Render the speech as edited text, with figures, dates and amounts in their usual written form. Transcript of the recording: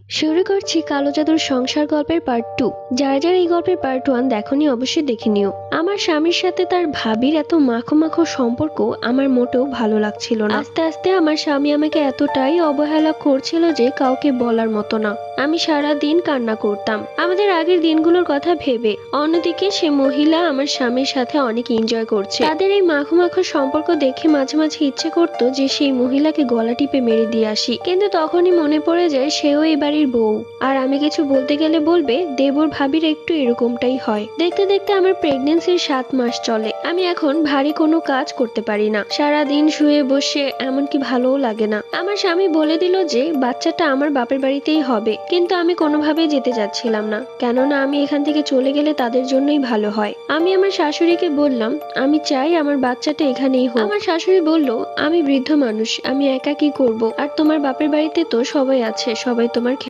শুরু করছি কালো জাদুর সংসার গল্পের পার্ট 2। যারা যারা এই গল্পের পার্ট 1 দেখনি অবশ্যই দেখে নিও। আমার স্বামীর সাথে তার ভাবির এত মাখো মাখো সম্পর্ক আমার মোটেও ভালো লাগছিল না। আস্তে আস্তে আমার স্বামী আমাকে এতটাই অবহেলা করছিল যে কাউকে বলার মতো না। আমি সারা দিন কান্না করতাম আমাদের আগের দিনগুলোর কথা ভেবে। অন্যদিকে সে মহিলা আমার স্বামীর সাথে অনেক এনজয় করছে। তাদের এই মাখো মাখো সম্পর্ক দেখে মাঝে মাঝে ইচ্ছে করতো যে সেই মহিলাকে গলা টিপে মেরে দিয়ে আসি, কিন্তু তখনই মনে পড়ে যায় সেও এই বাড়ির বউ, আর আমি কিছু বলতে গেলে বলবে দেবর ভাবির একটু এরকমটাই হয়। দেখতে দেখতে আমার প্রেগনেন্সির 7 মাস চলে। আমি এখন ভারী কোনো কাজ করতে পারি না, সারা দিন শুয়ে বসে এমনকি ভালোও লাগে না। আমার স্বামী বলে দিল যে বাচ্চাটা আমার বাপের বাড়িতেই হবে, কিন্তু আমি কোনোভাবেই যেতে চাচ্ছিলাম না, কেননা আমি এখান থেকে চলে গেলে তাদের জন্যই ভালো হয়। আমি আমার শাশুড়িকে বললাম আমি চাই আমার বাচ্চাটা এখানেই হোক। আমার শাশুড়ি বলল আমি বৃদ্ধ মানুষ, আমি একা কি করব, আর তোমার বাপের বাড়িতে তো সবাই আছে, সবাই তোমার